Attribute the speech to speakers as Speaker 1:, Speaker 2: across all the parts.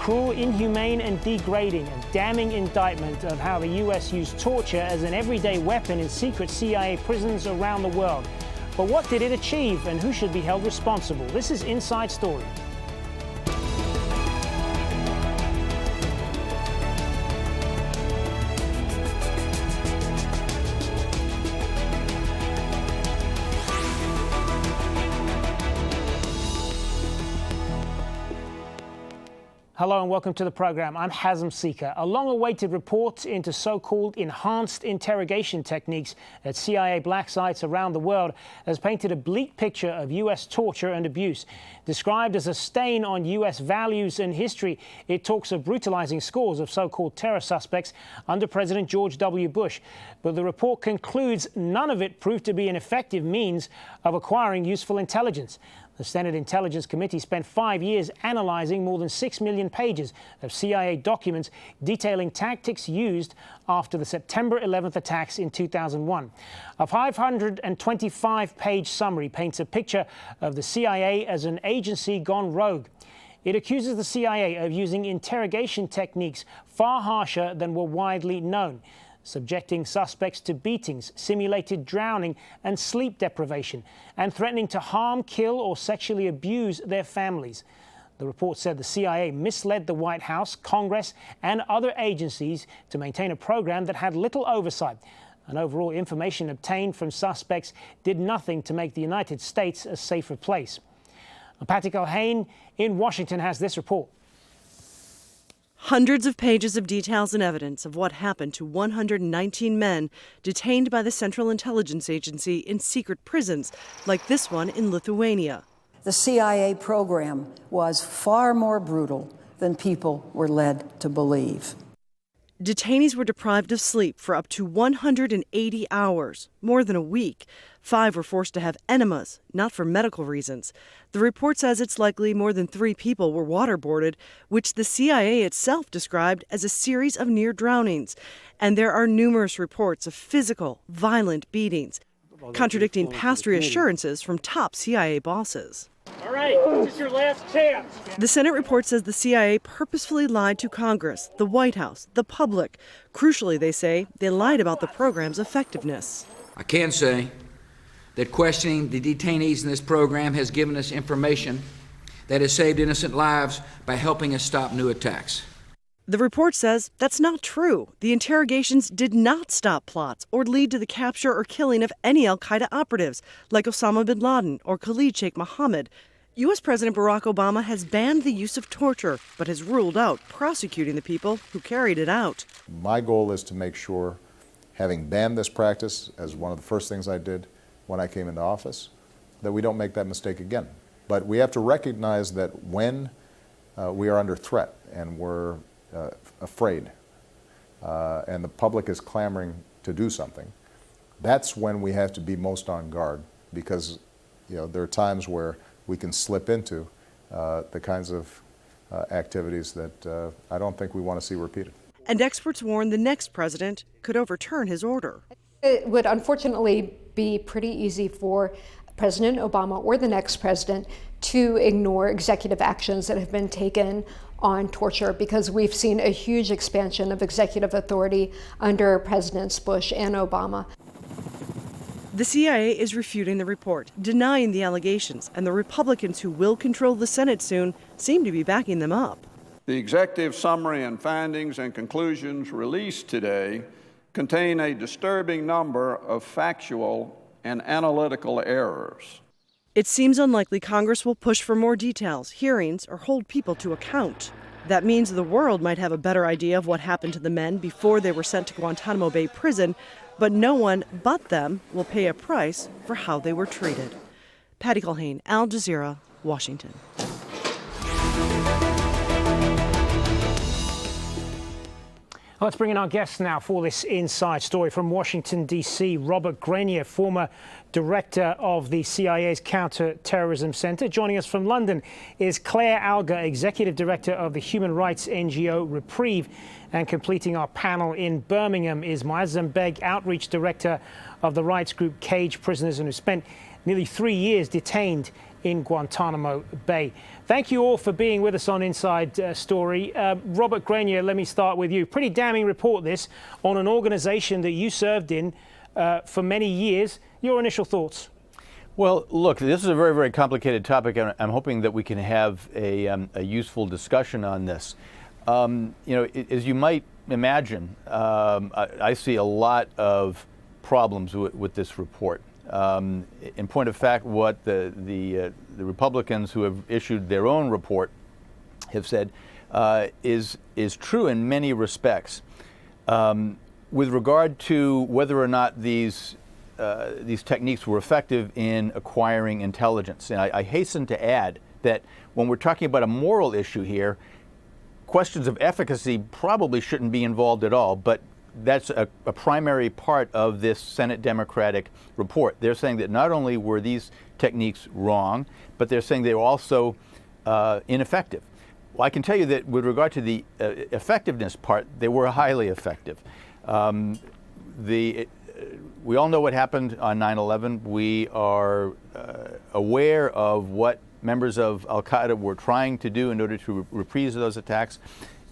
Speaker 1: cruel, inhumane and degrading and damning indictment of how the US used torture as an everyday weapon in secret CIA prisons around the world. But what did it achieve and who should be held responsible? This is Inside Story. Hello and welcome to the program. I'm Moazzam Begg. A long-awaited report into so-called enhanced interrogation techniques at CIA black sites around the world has painted a bleak picture of U.S. torture and abuse. Described as a stain on U.S. values and history, it talks of brutalizing scores of so-called terror suspects under President George W. Bush. But the report concludes none of it proved to be an effective means of acquiring useful intelligence. The Senate Intelligence Committee spent 5 years analyzing more than 6 million pages of CIA documents detailing tactics used after the September 11th attacks in 2001. A 525-page summary paints a picture of the CIA as an agency gone rogue. It accuses the CIA of using interrogation techniques far harsher than were widely known, subjecting suspects to beatings, simulated drowning and sleep deprivation, and threatening to harm, kill or sexually abuse their families. The report said the CIA misled the White House, Congress and other agencies to maintain a program that had little oversight. And overall, information obtained from suspects did nothing to make the United States a safer place. Patty Culhane in Washington has this report.
Speaker 2: Hundreds of pages of details and evidence of what happened to 119 men detained by the Central Intelligence Agency in secret prisons, like this one in Lithuania.
Speaker 3: The CIA program was far more brutal than people were led to believe.
Speaker 2: Detainees were deprived of sleep for up to 180 hours, more than a week. 5 were forced to have enemas, not for medical reasons. The report says it's likely more than 3 people were waterboarded, which the CIA itself described as a series of near drownings. And there are numerous reports of physical, violent beatings, contradicting past reassurances from top CIA bosses.
Speaker 1: All right, this is your last chance.
Speaker 2: The Senate report says the CIA purposefully lied to Congress, the White House, the public. Crucially, they say, they lied about the program's effectiveness.
Speaker 4: I can say that questioning the detainees in this program has given us information that has saved innocent lives by helping us stop new attacks.
Speaker 2: The report says that's not true. The interrogations did not stop plots or lead to the capture or killing of any al-Qaeda operatives, like Osama bin Laden or Khalid Sheikh Mohammed. U.S. President Barack Obama has banned the use of torture, but has ruled out prosecuting the people who carried it out.
Speaker 5: My goal is to make sure, having banned this practice as one of the first things I did when I came into office, that we don't make that mistake again. But we have to recognize that when we are under threat and we're afraid, and the public is clamoring to do something, that's when we have to be most on guard, because there are times where we can slip into the kinds of activities that I don't think we want to see repeated.
Speaker 2: And experts warn the next president could overturn his order.
Speaker 6: It would unfortunately be pretty easy for President Obama or the next president to ignore executive actions that have been taken on torture, because we've seen a huge expansion of executive authority under Presidents Bush and Obama.
Speaker 2: The CIA is refuting the report, denying the allegations, and the Republicans who will control the Senate soon seem to be backing them up.
Speaker 7: The executive summary and findings and conclusions released today contain a disturbing number of factual and analytical errors.
Speaker 2: It seems unlikely Congress will push for more details, hearings, or hold people to account. That means the world might have a better idea of what happened to the men before they were sent to Guantanamo Bay prison, but no one but them will pay a price for how they were treated. Patty Culhane, Al Jazeera, Washington.
Speaker 1: Let's bring in our guests now for this Inside Story from Washington, D.C. Robert Grenier, former director of the CIA's Counter-Terrorism Center. Joining us from London is Claire Alger, executive director of the human rights NGO Reprieve. And completing our panel in Birmingham is Moazzam Begg, outreach director of the rights group Cage Prisoners, and who spent nearly 3 years detained in Guantanamo Bay. Thank you all for being with us on Inside Story. Robert Grenier, let me start with you. Pretty damning report this on an organization that you served in for many years. Your initial thoughts?
Speaker 8: Well, look, this is a very, very complicated topic, and I'm hoping that we can have a useful discussion on this. You know, as you might imagine, I see a lot of problems with this report. In point of fact, what the Republicans who have issued their own report have said is true in many respects. With regard to whether or not these techniques were effective in acquiring intelligence, and I hasten to add that when we're talking about a moral issue here, questions of efficacy probably shouldn't be involved at all, but that's a primary part of this Senate Democratic report. They're saying that not only were these techniques wrong, but they're saying they were also ineffective. Well, I can tell you that with regard to the effectiveness part, they were highly effective. We all know what happened on 9/11. We are aware of what members of al-Qaeda were trying to do in order to reprise those attacks.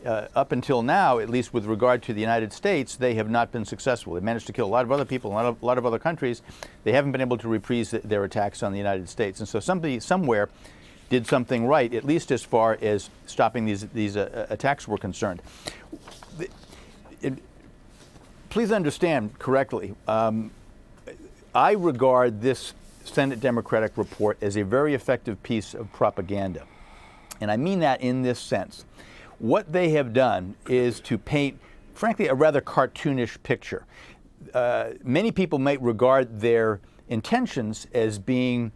Speaker 8: Up until now, at least with regard to the United States, they have not been successful. They managed to kill a lot of other people in a lot of other countries. They haven't been able to reprise their attacks on the United States. And so somebody somewhere did something right, at least as far as stopping these attacks were concerned. Please understand correctly, I regard this Senate Democratic report as a very effective piece of propaganda. And I mean that in this sense. What they have done is to paint, frankly, a rather cartoonish picture. Many people might regard their intentions as being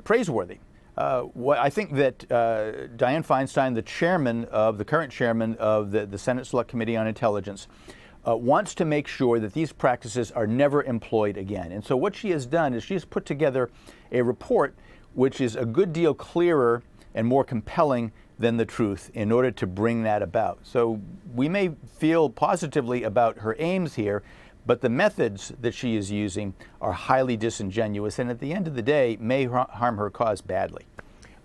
Speaker 8: praiseworthy. I think that Dianne Feinstein, the current chairman of the Senate Select Committee on Intelligence, wants to make sure that these practices are never employed again. And so what she has done is she has put together a report which is a good deal clearer and more compelling than the truth in order to bring that about. So we may feel positively about her aims here, but the methods that she is using are highly disingenuous and at the end of the day may harm her cause badly.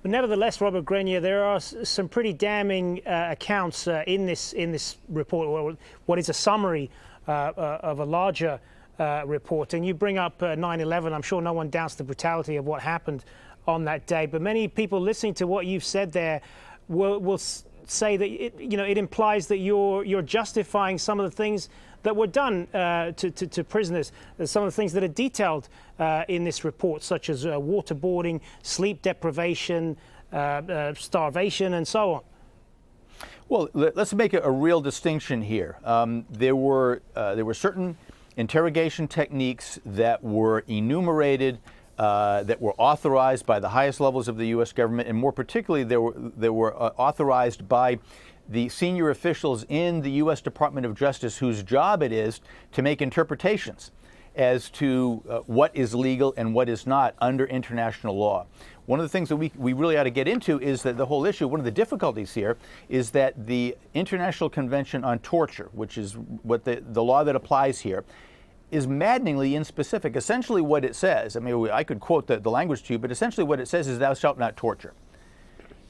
Speaker 1: But nevertheless, Robert Grenier, there are some pretty damning accounts in this report, what is a summary of a larger report. And you bring up 9/11. I'm sure no one doubts the brutality of what happened on that day. But many people listening to what you've said there will say that it implies that you're justifying some of the things that were done to prisoners, some of the things that are detailed in this report, such as waterboarding, sleep deprivation, starvation, and so on.
Speaker 8: Well, let's make a real distinction here. There were certain interrogation techniques that were enumerated, that were authorized by the highest levels of the U.S. government, and more particularly, they were authorized by the senior officials in the U.S. Department of Justice, whose job it is to make interpretations as to what is legal and what is not under international law. One of the things that we really ought to get into is that the whole issue, one of the difficulties here, is that the International Convention on Torture, which is what the law that applies here, is maddeningly inspecific. Essentially what it says, I mean, I could quote the language to you, but essentially what it says is thou shalt not torture.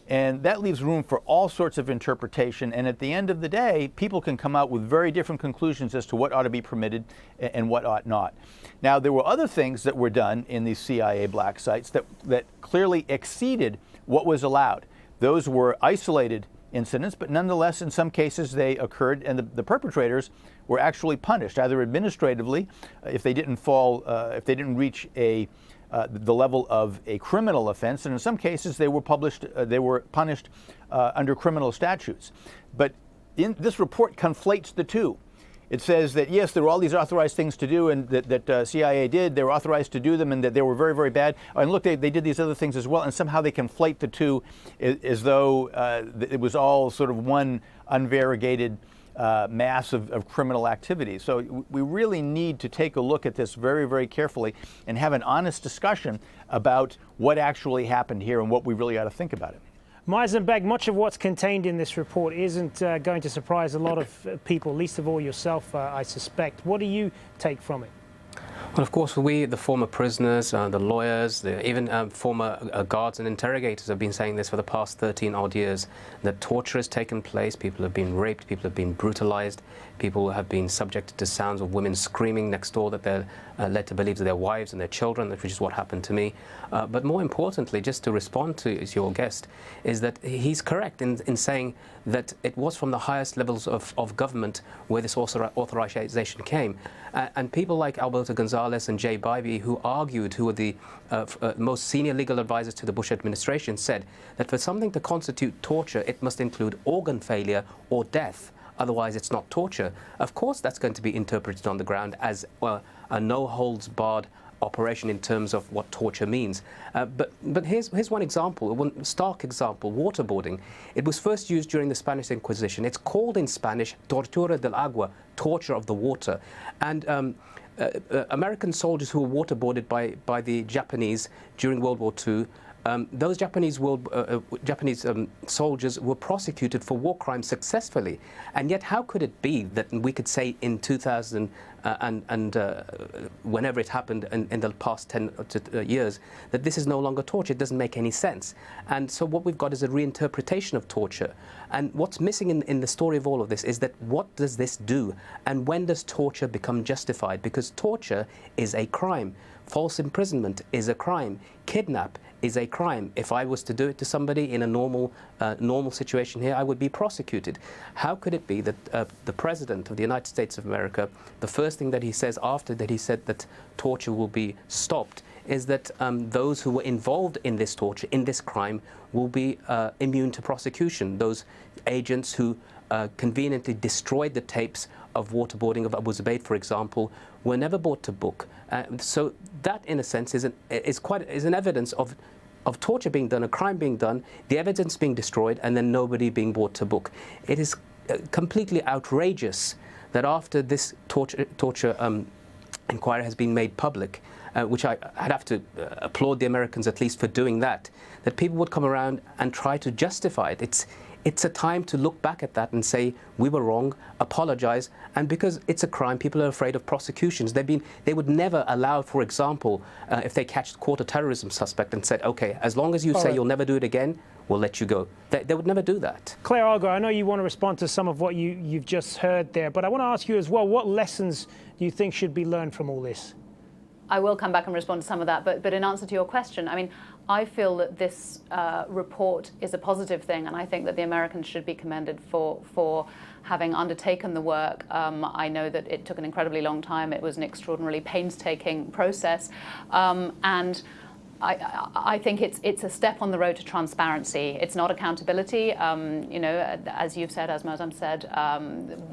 Speaker 8: And that leaves room for all sorts of interpretation. And at the end of the day, people can come out with very different conclusions as to what ought to be permitted and what ought not. Now, there were other things that were done in these CIA black sites that clearly exceeded what was allowed. Those were isolated incidents, but nonetheless, in some cases, they occurred, and the perpetrators were actually punished, either administratively, if they didn't reach the level of a criminal offense, and in some cases they were punished under criminal statutes. But this report conflates the two. It says that yes, there were all these authorized things to do, and that CIA did. They were authorized to do them, and that they were very, very bad. And look, they did these other things as well, and somehow they conflate the two as though it was all sort of one unvariegated mass of criminal activity. So we really need to take a look at this very, very carefully and have an honest discussion about what actually happened here and what we really ought to think about it.
Speaker 1: Moazzam Begg, much of what's contained in this report isn't going to surprise a lot of people, least of all yourself, I suspect. What do you take from it?
Speaker 9: Well, of course, we, the former prisoners, the lawyers, even former guards and interrogators have been saying this for the past 13 odd years, that torture has taken place, people have been raped, people have been brutalized, people have been subjected to sounds of women screaming next door that they're led to believe that their wives and their children, which is what happened to me. But more importantly, just to respond to your guest, is that he's correct in saying that it was from the highest levels of government where this authorization came. And people like Alberto Gonzales and Jay Bybee, who were the most senior legal advisors to the Bush administration, said that for something to constitute torture, it must include organ failure or death. Otherwise, it's not torture. Of course, that's going to be interpreted on the ground as a no-holds-barred operation in terms of what torture means. But here's one example, one stark example, waterboarding. It was first used during the Spanish Inquisition. It's called in Spanish tortura del agua, torture of the water. And American soldiers who were waterboarded by the Japanese during World War II, those Japanese soldiers were prosecuted for war crimes successfully. And yet how could it be that we could say in 2000 and whenever it happened in the past 10 years that this is no longer torture? It doesn't make any sense. And so what we've got is a reinterpretation of torture. And what's missing in the story of all of this is that what does this do? And when does torture become justified? Because torture is a crime. False imprisonment is a crime. Kidnap is a crime. If I was to do it to somebody in a normal situation here, I would be prosecuted. How could it be that the President of the United States of America, the first thing that he says after that he said that torture will be stopped, is that those who were involved in this torture, in this crime, will be immune to prosecution. Those agents who conveniently destroyed the tapes of waterboarding of Abu Zubaydah, for example, were never brought to book. So that, in a sense, is an evidence of torture being done, a crime being done, the evidence being destroyed, and then nobody being brought to book. It is completely outrageous that after this torture inquiry has been made public, which I'd have to applaud the Americans at least for doing that people would come around and try to justify it. It's a time to look back at that and say, we were wrong, apologize, and because it's a crime, people are afraid of prosecutions. They would never allow, for example, if they caught a terrorism suspect and said, okay, as long as you say you'll never do it again, we'll let you go. They would never do that.
Speaker 1: Claire Algar, I know you want to respond to some of what you've just heard there, but I want to ask you as well, what lessons do you think should be learned from all this?
Speaker 10: I will come back and respond to some of that, but in answer to your question, I mean, I feel that this report is a positive thing, and I think that the Americans should be commended for having undertaken the work. I know that it took an incredibly long time. It was an extraordinarily painstaking process, and I think it's a step on the road to transparency. It's not accountability. You know, as you've said, as Moazzam said,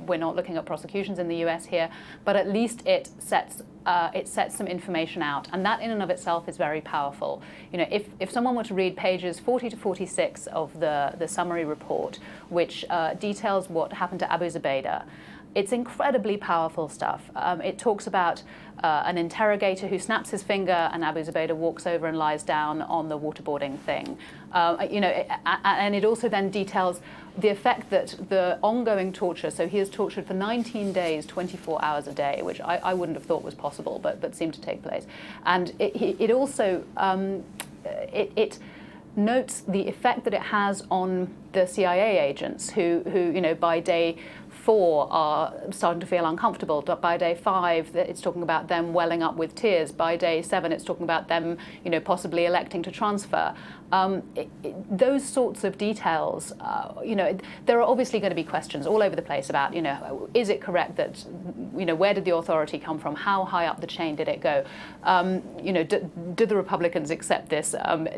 Speaker 10: we're not looking at prosecutions in the US here, but at least it sets some information out, and that in and of itself is very powerful. You know, if someone were to read pages 40 to 46 of the summary report, which details what happened to Abu Zubaydah, it's incredibly powerful stuff. It talks about an interrogator who snaps his finger and Abu Zubaydah walks over and lies down on the waterboarding thing. You know, and it also then details the effect that the ongoing torture, so he is tortured for 19 days, 24 hours a day, which I wouldn't have thought was possible, but seemed to take place. And it also, it notes the effect that it has on the CIA agents who you know, by day 4 are starting to feel uncomfortable. By day 5, it's talking about them welling up with tears. By day 7, it's talking about them, you know, possibly electing to transfer. Those sorts of details, you know, there are obviously going to be questions all over the place about, you know, is it correct that, you know, where did the authority come from? How high up the chain did it go? You know, do the Republicans accept this?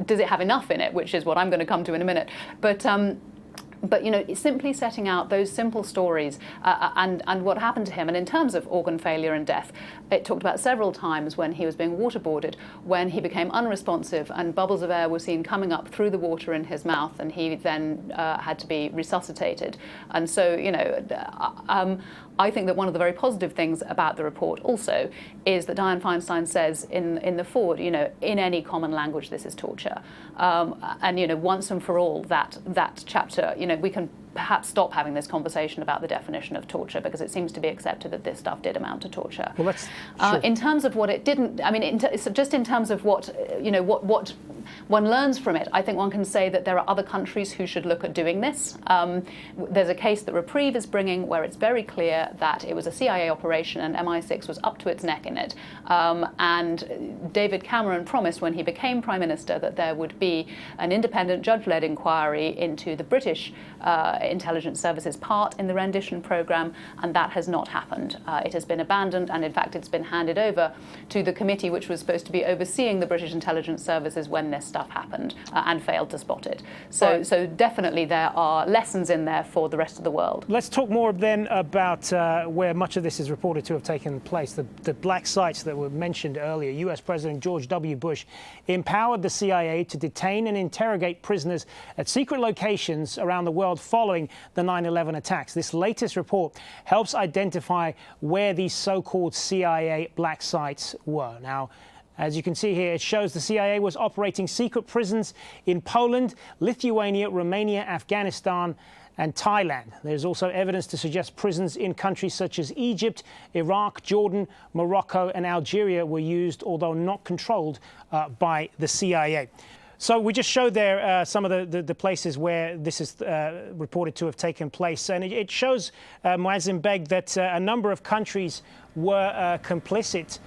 Speaker 10: Does it have enough in it? Which is what I'm going to come to in a minute. But you know, simply setting out those simple stories and what happened to him. And in terms of organ failure and death, it talked about several times when he was being waterboarded, when he became unresponsive and bubbles of air were seen coming up through the water in his mouth, and he then had to be resuscitated. And so, you know, I think that one of the very positive things about the report also is that Dianne Feinstein says in the foreword, you know, in any common language, this is torture. And, you know, once and for all, that chapter, you know, we can perhaps stop having this conversation about the definition of torture, because it seems to be accepted that this stuff did amount to torture.
Speaker 1: Well, sure.
Speaker 10: In terms of what it didn't, I mean, just in terms of what what one learns from it, I think one can say that there are other countries who should look at doing this. There's a case that Reprieve is bringing where it's very clear that it was a CIA operation and MI6 was up to its neck in it. And David Cameron promised when he became Prime Minister that there would be an independent judge-led inquiry into the British intelligence services part in the rendition programme, and that has not happened. It has been abandoned, and in fact it's been handed over to the committee which was supposed to be overseeing the British intelligence services when this stuff happened, and failed to spot it. So definitely there are lessons in there for the rest of the world.
Speaker 1: Let's talk more then about where much of this is reported to have taken place. The black sites that were mentioned earlier. US President George W. Bush empowered the CIA to detain and interrogate prisoners at secret locations around the world following the 9/11 attacks. This latest report helps identify where these so-called CIA black sites were. Now, as you can see here, it shows the CIA was operating secret prisons in Poland, Lithuania, Romania, Afghanistan, and Thailand. There's also evidence to suggest prisons in countries such as Egypt, Iraq, Jordan, Morocco, and Algeria were used, although not controlled by the CIA. So we just showed there some of the places where this is reported to have taken place. And it shows, Moazzam Begg, that a number of countries were complicit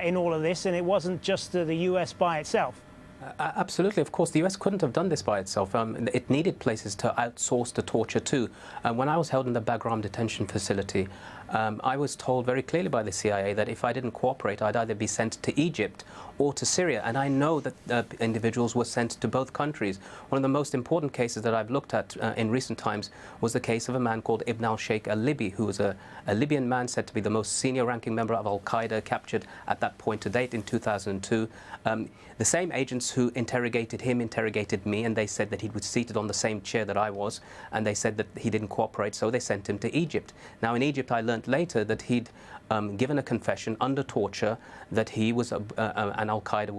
Speaker 1: in all of this, and it wasn't just the US by itself.
Speaker 9: Absolutely. Of course, the US couldn't have done this by itself. It needed places to outsource the torture to. When I was held in the Bagram detention facility, I was told very clearly by the CIA that if I didn't cooperate, I'd either be sent to Egypt or to Syria. And I know that individuals were sent to both countries. One of the most important cases that I've looked at in recent times was the case of a man called Ibn al-Sheikh al-Libi, who was a Libyan man said to be the most senior ranking member of al-Qaeda, captured at that point to date in 2002. The same agents who interrogated him interrogated me, and they said that he was seated on the same chair that I was, and they said that he didn't cooperate, so they sent him to Egypt. Now, in Egypt, I learned later that he'd given a confession under torture that he was an al-Qaeda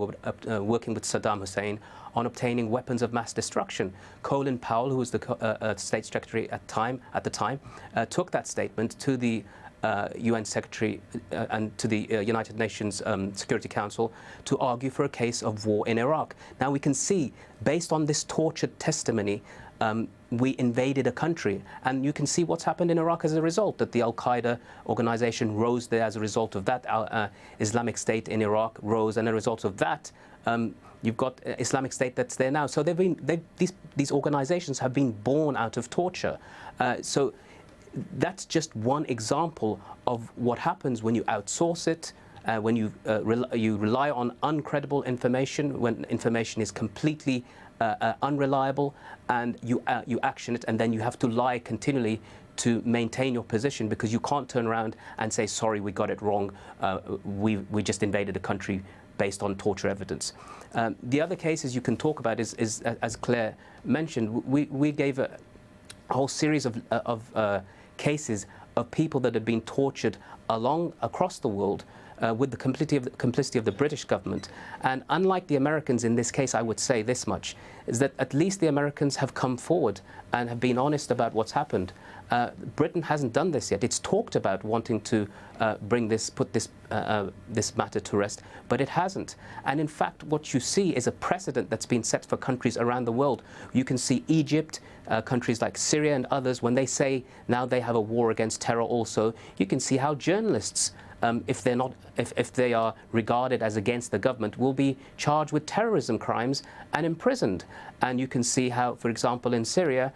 Speaker 9: working with Saddam Hussein on obtaining weapons of mass destruction. Colin Powell, who was the State Secretary at the time, took that statement to the UN Secretary and to the United Nations Security Council to argue for a case of war in Iraq. Now we can see, based on this tortured testimony, we invaded a country, and you can see what's happened in Iraq as a result, that the Al-Qaeda organization rose there as a result of that. Islamic State in Iraq rose, and as a result of that, you've got Islamic State that's there now. So these organizations have been born out of torture. So that's just one example of what happens when you outsource it, when you rely on uncredible information, when information is completely unreliable, and you action it, and then you have to lie continually to maintain your position, because you can't turn around and say, sorry, we got it wrong, we just invaded a country based on torture evidence. The other cases you can talk about is as Claire mentioned, we gave a whole series of cases of people that have been tortured across the world with the complicity of the British government. And unlike the Americans in this case, I would say this much, is that at least the Americans have come forward and have been honest about what's happened. Britain hasn't done this yet. It's talked about wanting to put this matter to rest, but it hasn't. And in fact, what you see is a precedent that's been set for countries around the world. You can see Egypt, countries like Syria and others, when they say now they have a war against terror also, you can see how journalists, if they are regarded as against the government, will be charged with terrorism crimes and imprisoned. And you can see how, for example, in Syria,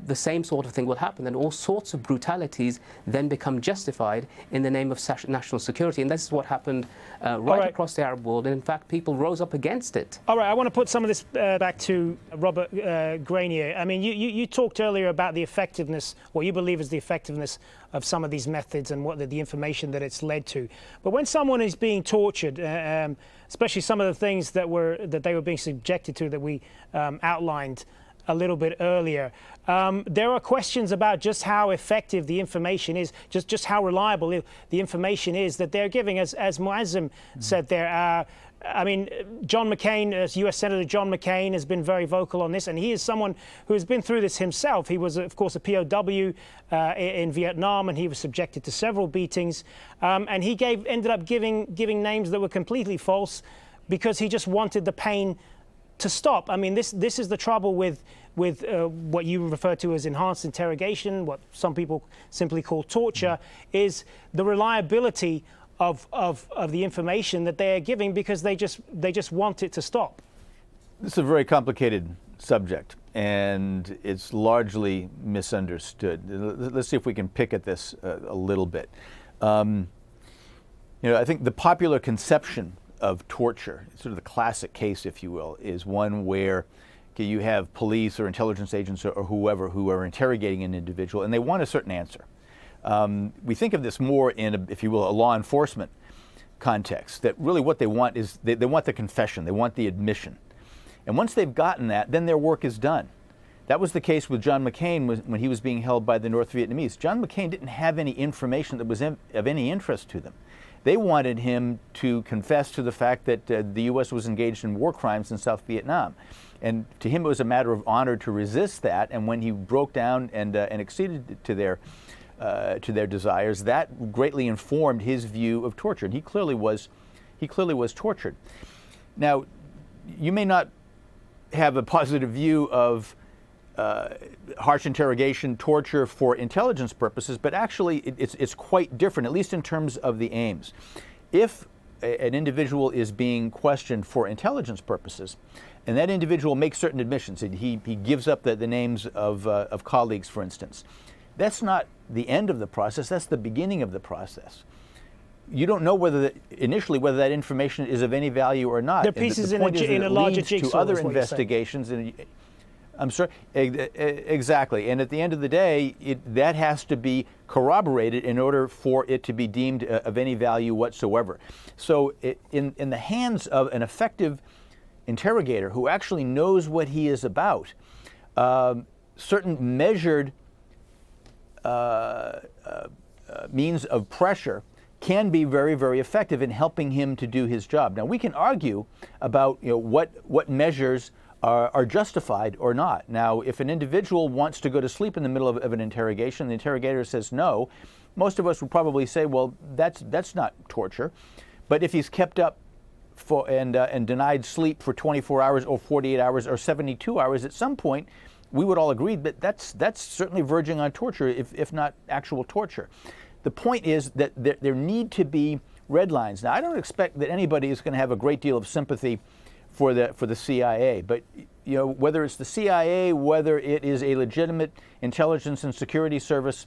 Speaker 9: the same sort of thing will happen, and all sorts of brutalities then become justified in the name of national security. And this is what happened right across the Arab world, and in fact people rose up against it.
Speaker 1: All right, I want to put some of this back to Robert Granier. I mean, you talked earlier about the effectiveness, what you believe is the effectiveness of some of these methods and what the information that it's led to. But when someone is being tortured, especially some of the things that they were being subjected to that we outlined a little bit earlier, there are questions about just how effective the information is, just how reliable the information is that they're giving. As Moazzam said there, I mean, John McCain, U.S. Senator John McCain, has been very vocal on this, and he is someone who has been through this himself. He was, of course, a POW in Vietnam, and he was subjected to several beatings. And he ended up giving names that were completely false because he just wanted the pain to stop. I mean, this is the trouble with what you refer to as enhanced interrogation, what some people simply call torture, is the reliability of the information that they are giving, because they just want it to stop.
Speaker 8: This is a very complicated subject, and it's largely misunderstood. Let's see if we can pick at this a little bit. I think the popular conception of torture, sort of the classic case, if you will, is one where you have police or intelligence agents or whoever who are interrogating an individual, and they want a certain answer. We think of this more in, if you will, a law enforcement context, that really what they want is they want the confession, they want the admission. And once they've gotten that, then their work is done. That was the case with John McCain when he was being held by the North Vietnamese. John McCain didn't have any information that was of any interest to them. They wanted him to confess to the fact that the U.S. was engaged in war crimes in South Vietnam. And to him, it was a matter of honor to resist that. And when he broke down and acceded to their desires, that greatly informed his view of torture. And he clearly was tortured. Now, you may not have a positive view of harsh interrogation, torture for intelligence purposes, but actually it's quite different, at least in terms of the aims. If an individual is being questioned for intelligence purposes, and that individual makes certain admissions, and he gives up the names of colleagues, for instance, that's not the end of the process, that's the beginning of the process. You don't know initially whether that information is of any value or not.
Speaker 1: The pieces in a larger jigsaw,
Speaker 8: to other investigations. And I'm sorry, exactly. And at the end of the day, that has to be corroborated in order for it to be deemed of any value whatsoever. So in the hands of an effective interrogator who actually knows what he is about, certain measured means of pressure can be very, very effective in helping him to do his job. Now, we can argue about what measures are justified or not. Now, if an individual wants to go to sleep in the middle of an interrogation, the interrogator says no, most of us would probably say, well, that's not torture. But if he's kept up and denied sleep for 24 hours or 48 hours or 72 hours, at some point, we would all agree that that's certainly verging on torture, if not actual torture. The point is that there need to be red lines. Now, I don't expect that anybody is going to have a great deal of sympathy for the CIA, but whether it's the CIA, whether it is a legitimate intelligence and security service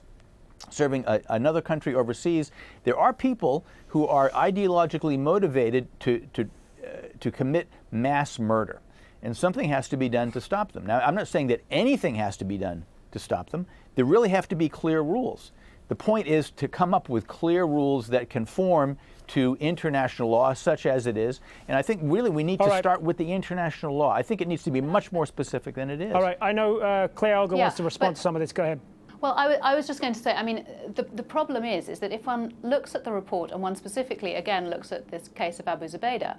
Speaker 8: serving another country overseas, there are people who are ideologically motivated to commit mass murder, and something has to be done to stop them. Now, I'm not saying that anything has to be done to stop them. There really have to be clear rules. The point is to come up with clear rules that conform to international law, such as it is. And I think really we need to start with the international law. I think it needs to be much more specific than it is.
Speaker 1: All right. I know Claire Olga wants to respond to some of this. Go ahead.
Speaker 10: Well, I was just going to say, I mean, the problem is that if one looks at the report and one specifically, again, looks at this case of Abu Zubaydah,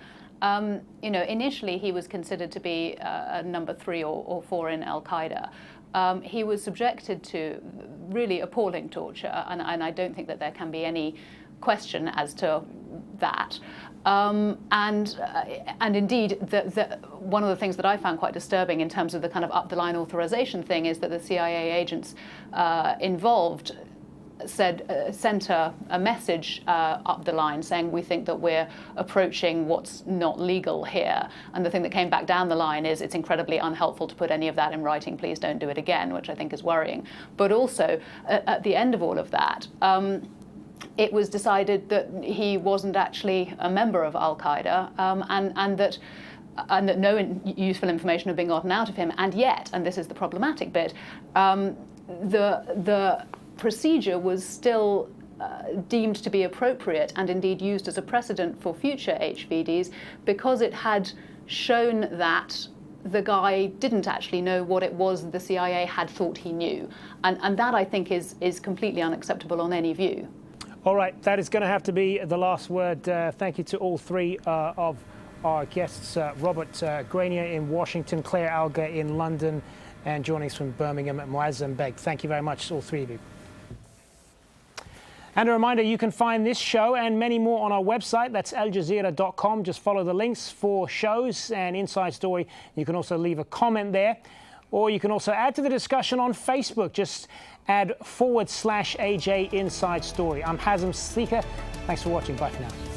Speaker 10: initially he was considered to be number 3 or 4 in Al-Qaeda. He was subjected to really appalling torture, and I don't think that there can be any question as to that. And indeed, one of the things that I found quite disturbing in terms of the kind of up-the-line authorization thing is that the CIA agents involved sent a message up the line saying, we think that we're approaching what's not legal here. And the thing that came back down the line is it's incredibly unhelpful to put any of that in writing. Please don't do it again, which I think is worrying. But also, at the end of all of that, it was decided that he wasn't actually a member of Al-Qaeda, and that no useful information had been gotten out of him. And yet, and this is the problematic bit, the procedure was still deemed to be appropriate and indeed used as a precedent for future HVDs because it had shown that the guy didn't actually know what it was the CIA had thought he knew. And that, I think, is completely unacceptable on any view. All
Speaker 1: right, that is going to have to be the last word. Thank you to all three of our guests, Robert Granier in Washington, Claire Alger in London, and joining us from Birmingham, Moazzam Begg. Thank you very much, all three of you. And a reminder, you can find this show and many more on our website. That's aljazeera.com. Just follow the links for shows and Inside Story. You can also leave a comment there. Or you can also add to the discussion on Facebook. Just add /AJ Inside Story. I'm Moazzam Begg. Thanks for watching. Bye for now.